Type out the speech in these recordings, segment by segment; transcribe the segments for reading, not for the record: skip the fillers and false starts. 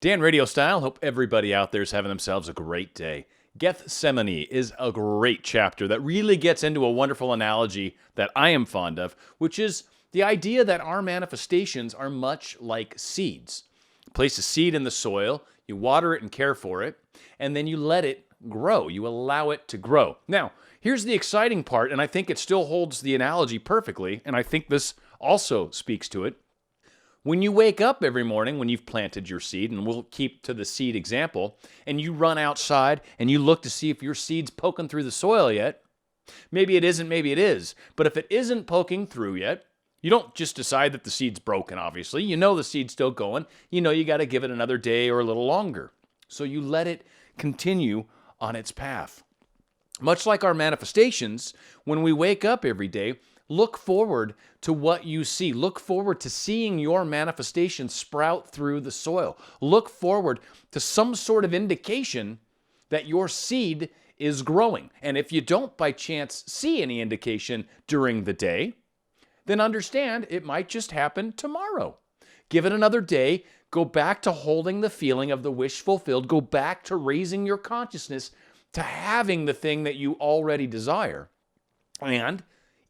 Dan RadioStyle, hope everybody out there is having themselves a great day. Gethsemane is a great chapter that really gets into a wonderful analogy that I am fond of, which is the idea that our manifestations are much like seeds. You place a seed in the soil, you water it and care for it, and then you let it grow. You allow it to grow. Now, here's the exciting part, and I think it still holds the analogy perfectly, and I think this also speaks to it. When you wake up every morning, when you've planted your seed, and we'll keep to the seed example, and you run outside and you look to see if your seed's poking through the soil yet, maybe it isn't, maybe it is. But if it isn't poking through yet, you don't just decide that the seed's broken, obviously. You know the seed's still going. You know you got to give it another day or a little longer. So you let it continue on its path. Much like our manifestations, when we wake up every day, look forward to what you see. Look forward to seeing your manifestation sprout through the soil. Look forward to some sort of indication that your seed is growing. And if you don't by chance see any indication during the day, then understand it might just happen tomorrow. Give it another day. Go back to holding the feeling of the wish fulfilled. Go back to raising your consciousness to having the thing that you already desire. And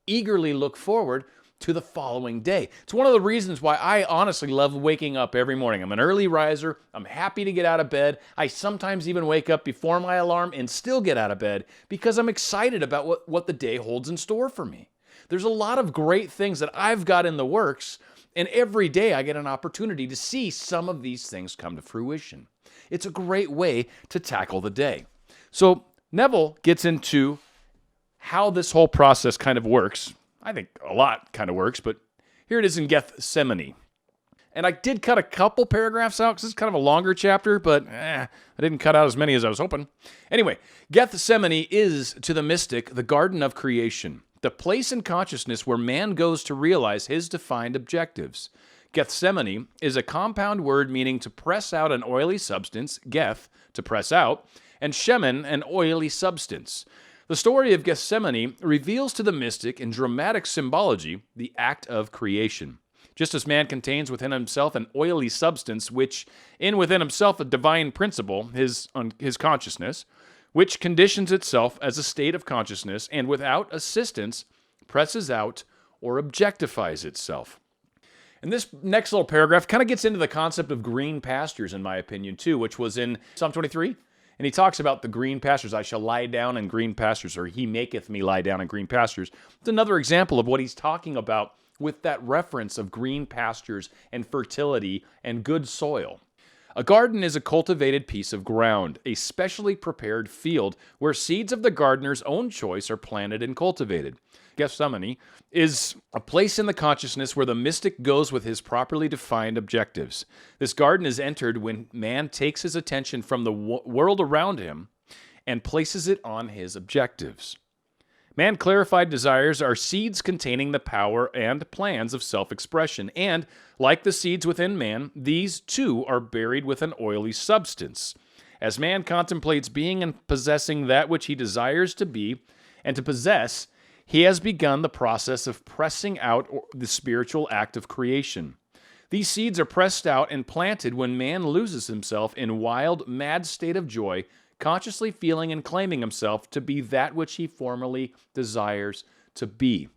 eagerly look forward to the following day. It's one of the reasons why I honestly love waking up every morning. I'm an early riser. I'm happy to get out of bed. I sometimes even wake up before my alarm and still get out of bed because I'm excited about what the day holds in store for me. There's a lot of great things that I've got in the works, and every day I get an opportunity to see some of these things come to fruition. It's a great way to tackle the day. So Neville gets into how this whole process kind of works. I think a lot kind of works, but here it is in Gethsemane. And I did cut a couple paragraphs out because it's kind of a longer chapter, but I didn't cut out as many as I was hoping. Anyway, Gethsemane is, to the mystic, the garden of creation, the place in consciousness where man goes to realize his defined objectives. Gethsemane is a compound word meaning to press out an oily substance, geth, to press out, and shemen, an oily substance. The story of Gethsemane reveals to the mystic in dramatic symbology the act of creation. Just as man contains within himself an oily substance, which in within himself a divine principle, his consciousness, which conditions itself as a state of consciousness and without assistance presses out or objectifies itself. And this next little paragraph kind of gets into the concept of green pastures, in my opinion, too, which was in Psalm 23. And he talks about the green pastures. I shall lie down in green pastures, or he maketh me lie down in green pastures. It's another example of what he's talking about with that reference of green pastures and fertility and good soil. A garden is a cultivated piece of ground, a specially prepared field where seeds of the gardener's own choice are planted and cultivated. Gethsemane is a place in the consciousness where the mystic goes with his properly defined objectives. This garden is entered when man takes his attention from the world around him and places it on his objectives. Man-clarified desires are seeds containing the power and plans of self-expression, and, like the seeds within man, these too are buried with an oily substance. As man contemplates being and possessing that which he desires to be and to possess, he has begun the process of pressing out the spiritual act of creation. These seeds are pressed out and planted when man loses himself in wild, mad state of joy, consciously feeling and claiming himself to be that which he formerly desires to be.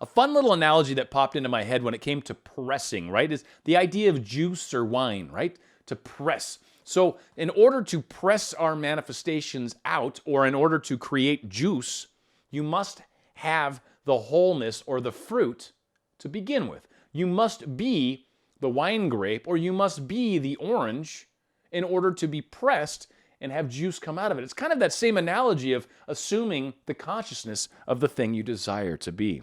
A fun little analogy that popped into my head when it came to pressing, right, is the idea of juice or wine, right? To press. So in order to press our manifestations out, or in order to create juice, you must have the wholeness or the fruit to begin with. You must be the wine grape, or you must be the orange in order to be pressed and have juice come out of it. It's kind of that same analogy of assuming the consciousness of the thing you desire to be.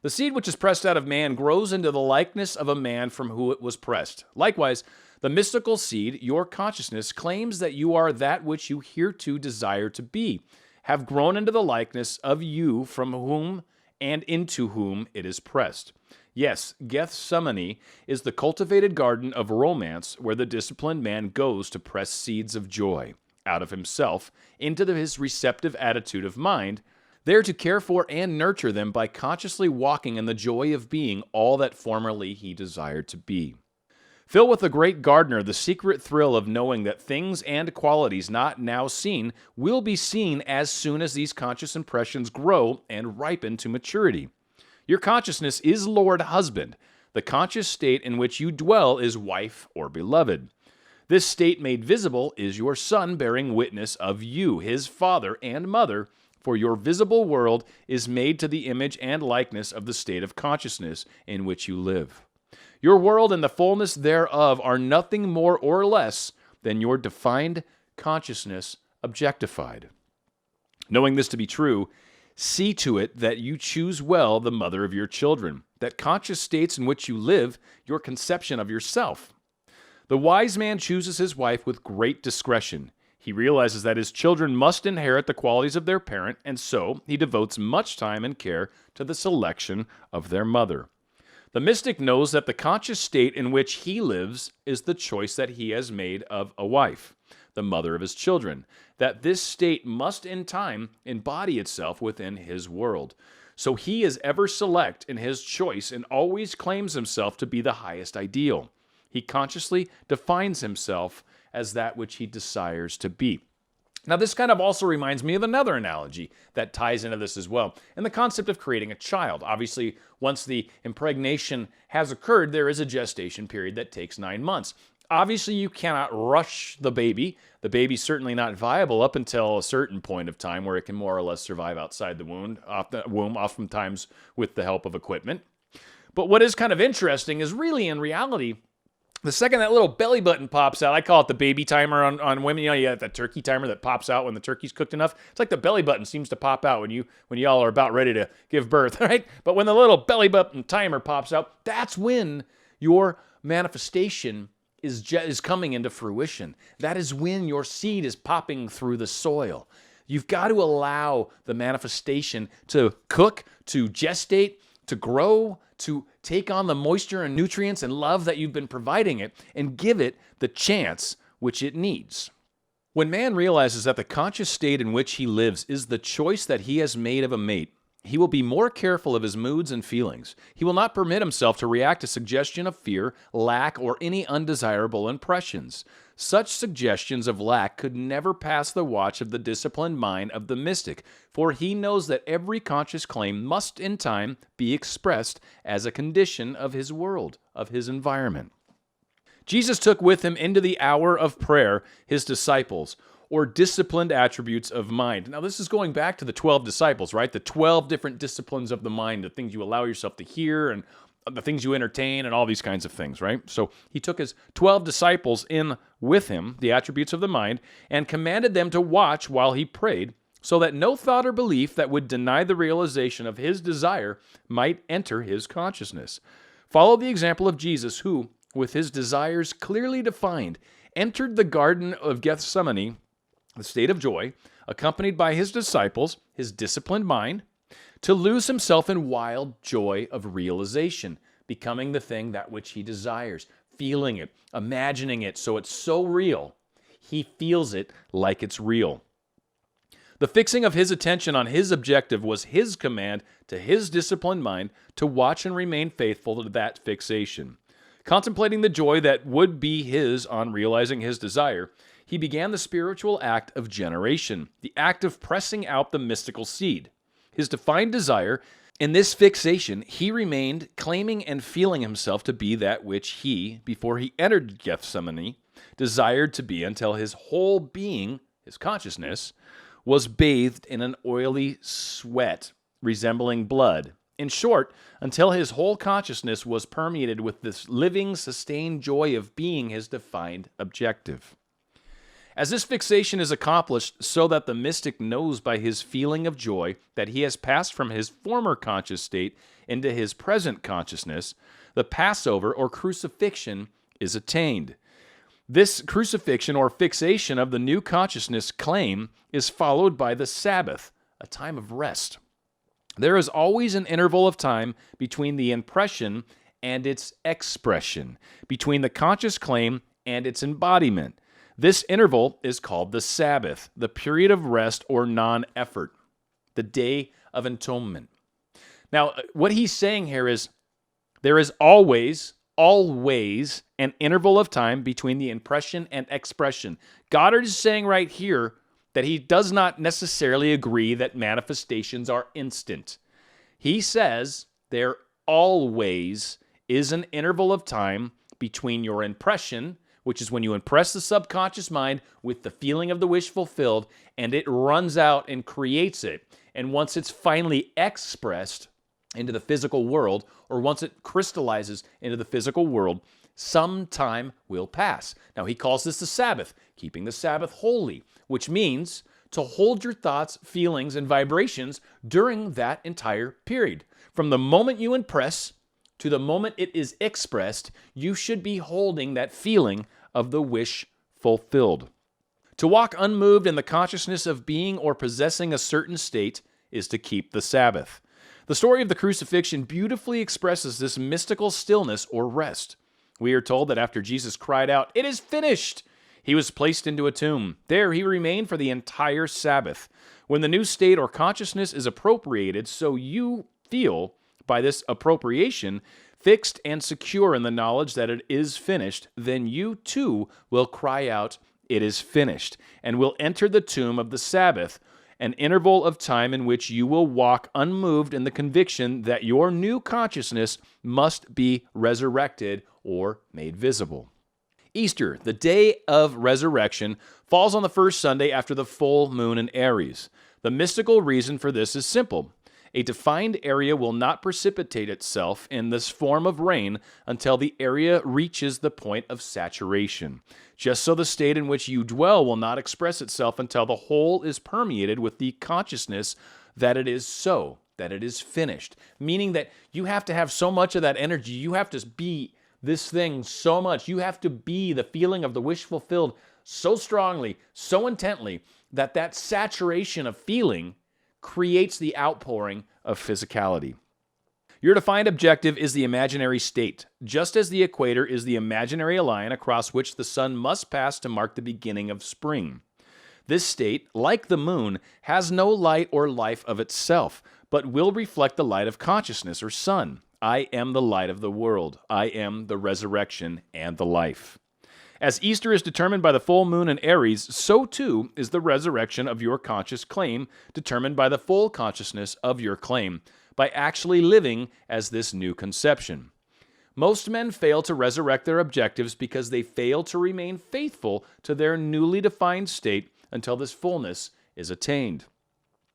The seed which is pressed out of man grows into the likeness of a man from whom it was pressed. Likewise, the mystical seed, your consciousness, claims that you are that which you hereto desire to be, have grown into the likeness of you from whom and into whom it is pressed. Yes, Gethsemane is the cultivated garden of romance where the disciplined man goes to press seeds of joy out of himself into his receptive attitude of mind, there to care for and nurture them by consciously walking in the joy of being all that formerly he desired to be. Fill with the great gardener the secret thrill of knowing that things and qualities not now seen will be seen as soon as these conscious impressions grow and ripen to maturity. Your consciousness is Lord Husband. The conscious state in which you dwell is wife or beloved. This state made visible is your Son bearing witness of you, his father and mother, for your visible world is made to the image and likeness of the state of consciousness in which you live. Your world and the fullness thereof are nothing more or less than your defined consciousness objectified. Knowing this to be true, see to it that you choose well the mother of your children, that conscious states in which you live, your conception of yourself. The wise man chooses his wife with great discretion. He realizes that his children must inherit the qualities of their parent, and so he devotes much time and care to the selection of their mother. The mystic knows that the conscious state in which he lives is the choice that he has made of a wife, the mother of his children, that this state must in time embody itself within his world. So he is ever select in his choice and always claims himself to be the highest ideal. He consciously defines himself as that which he desires to be. Now, this kind of also reminds me of another analogy that ties into this as well, and the concept of creating a child. Obviously, once the impregnation has occurred, there is a gestation period that takes 9 months. Obviously, you cannot rush the baby. The baby's certainly not viable up until a certain point of time where it can more or less survive outside the womb, oftentimes with the help of equipment. But what is kind of interesting is really, in reality, the second that little belly button pops out, I call it the baby timer on women. You have that turkey timer that pops out when the turkey's cooked enough. It's like the belly button seems to pop out when y'all are about ready to give birth, right? But when the little belly button timer pops out, that's when your manifestation is coming into fruition. That is when your seed is popping through the soil. You've got to allow the manifestation to cook, to gestate, to grow, to take on the moisture and nutrients and love that you've been providing it, and give it the chance which it needs. When man realizes that the conscious state in which he lives is the choice that he has made of a mate, he will be more careful of his moods and feelings. He will not permit himself to react to suggestion of fear, lack, or any undesirable impressions. Such suggestions of lack could never pass the watch of the disciplined mind of the mystic, for he knows that every conscious claim must in time be expressed as a condition of his world, of his environment. Jesus took with him into the hour of prayer his disciples, or disciplined attributes of mind. Now, this is going back to the 12 disciples, right? The 12 different disciplines of the mind, the things you allow yourself to hear and the things you entertain and all these kinds of things, right? So he took his 12 disciples in with him, the attributes of the mind, and commanded them to watch while he prayed, so that no thought or belief that would deny the realization of his desire might enter his consciousness. Follow the example of Jesus, who, with his desires clearly defined, entered the Garden of Gethsemane, the state of joy, accompanied by his disciples, his disciplined mind, to lose himself in wild joy of realization, becoming the thing that which he desires, feeling it, imagining it so it's so real, he feels it like it's real. The fixing of his attention on his objective was his command to his disciplined mind to watch and remain faithful to that fixation. Contemplating the joy that would be his on realizing his desire, he began the spiritual act of generation, the act of pressing out the mystical seed. His defined desire, in this fixation, he remained claiming and feeling himself to be that which he, before he entered Gethsemane, desired to be until his whole being, his consciousness, was bathed in an oily sweat resembling blood. In short, until his whole consciousness was permeated with this living, sustained joy of being his defined objective. As this fixation is accomplished so that the mystic knows by his feeling of joy that he has passed from his former conscious state into his present consciousness, the Passover or crucifixion is attained. This crucifixion or fixation of the new consciousness claim is followed by the Sabbath, a time of rest. There is always an interval of time between the impression and its expression, between the conscious claim and its embodiment. This interval is called the Sabbath, the period of rest or non-effort, the day of atonement. Now, what he's saying here is there is always always an interval of time between the impression and expression. Goddard is saying right here that he does not necessarily agree that manifestations are instant. He says there always is an interval of time between your impression, which is when you impress the subconscious mind with the feeling of the wish fulfilled, and it runs out and creates it. And once it's finally expressed into the physical world, or once it crystallizes into the physical world, some time will pass. Now, he calls this the Sabbath, keeping the Sabbath holy, which means to hold your thoughts, feelings, and vibrations during that entire period. From the moment you impress to the moment it is expressed, you should be holding that feeling of the wish fulfilled. To walk unmoved in the consciousness of being or possessing a certain state is to keep the Sabbath. The story of the crucifixion beautifully expresses this mystical stillness or rest. We are told that after Jesus cried out, "It is finished!" he was placed into a tomb. There he remained for the entire Sabbath. When the new state or consciousness is appropriated, so you feel, by this appropriation, fixed and secure in the knowledge that it is finished, then you too will cry out, "It is finished," and will enter the tomb of the Sabbath, an interval of time in which you will walk unmoved in the conviction that your new consciousness must be resurrected or made visible. Easter, the day of resurrection, falls on the first Sunday after the full moon in Aries. The mystical reason for this is simple. A defined area will not precipitate itself in this form of rain until the area reaches the point of saturation. Just so the state in which you dwell will not express itself until the whole is permeated with the consciousness that it is so, that it is finished. Meaning that you have to have so much of that energy, you have to be this thing so much, you have to be the feeling of the wish fulfilled so strongly, so intently, that that saturation of feeling creates the outpouring of physicality. Your defined objective is the imaginary state, just as the equator is the imaginary line across which the sun must pass to mark the beginning of spring. This state, like the moon, has no light or life of itself, but will reflect the light of consciousness or sun. I am the light of the world. I am the resurrection and the life. As Easter is determined by the full moon in Aries, so too is the resurrection of your conscious claim determined by the full consciousness of your claim, by actually living as this new conception. Most men fail to resurrect their objectives because they fail to remain faithful to their newly defined state until this fullness is attained.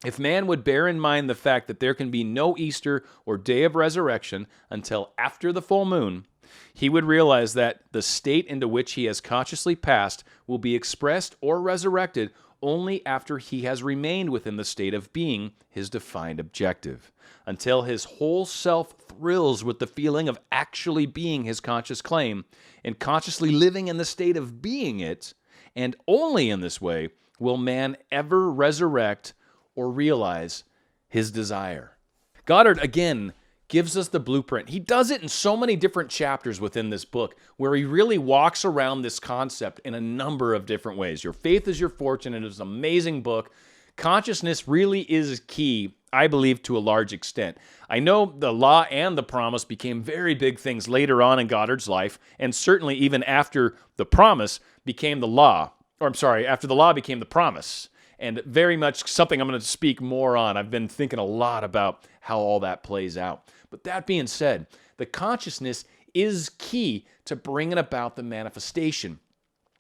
If man would bear in mind the fact that there can be no Easter or day of resurrection until after the full moon, he would realize that the state into which he has consciously passed will be expressed or resurrected only after he has remained within the state of being his defined objective, until his whole self thrills with the feeling of actually being his conscious claim and consciously living in the state of being it, and only in this way will man ever resurrect or realize his desire. Goddard, again, gives us the blueprint. He does it in so many different chapters within this book where he really walks around this concept in a number of different ways. Your Faith is Your Fortune. It is an amazing book. Consciousness really is key, I believe, to a large extent. I know the law and the promise became very big things later on in Goddard's life, and certainly even after the promise became the law, after the law became the promise. And very much something I'm going to speak more on. I've been thinking a lot about how all that plays out. But that being said, the consciousness is key to bringing about the manifestation.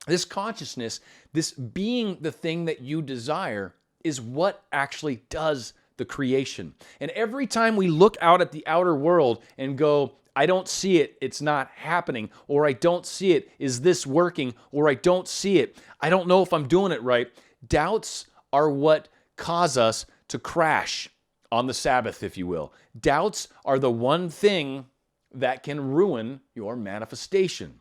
This consciousness, this being the thing that you desire, is what actually does the creation. And every time we look out at the outer world and go, I don't see it, it's not happening, or I don't see it, is this working, or I don't see it, I don't know if I'm doing it right, doubts are what cause us to crash on the Sabbath, if you will. Doubts are the one thing that can ruin your manifestation.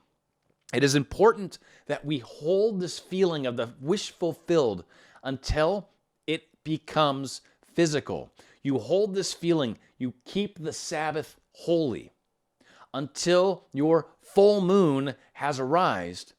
It is important that we hold this feeling of the wish fulfilled until it becomes physical. You hold this feeling, you keep the Sabbath holy until your full moon has arisen,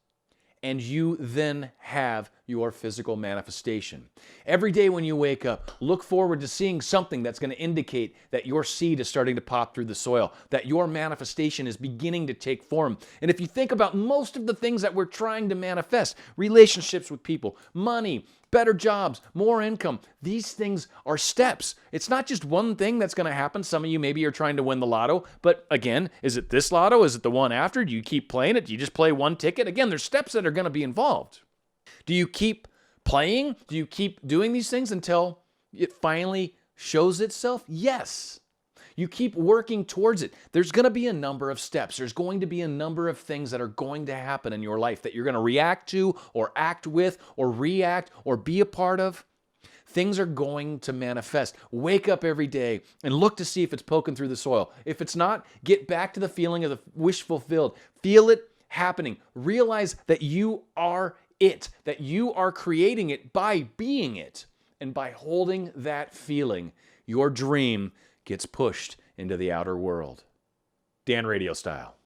and you then have your physical manifestation. Every day when you wake up, look forward to seeing something that's going to indicate that your seed is starting to pop through the soil, that your manifestation is beginning to take form. And if you think about most of the things that we're trying to manifest, relationships with people, money, better jobs, more income, these things are steps. It's not just one thing that's going to happen. Some of you maybe are trying to win the lotto, but again, is it this lotto? Is it the one after? Do you keep playing it? Do you just play one ticket? Again, there's steps that are going to be involved. Do you keep playing? Do you keep doing these things until it finally shows itself? Yes. You keep working towards it. There's going to be a number of steps. There's going to be a number of things that are going to happen in your life that you're going to react to or act with or react or be a part of. Things are going to manifest. Wake up every day and look to see if it's poking through the soil. If it's not, get back to the feeling of the wish fulfilled. Feel it happening. Realize that you are it, that you are creating it by being it. And by holding that feeling, your dream gets pushed into the outer world. Dan RadioStyle.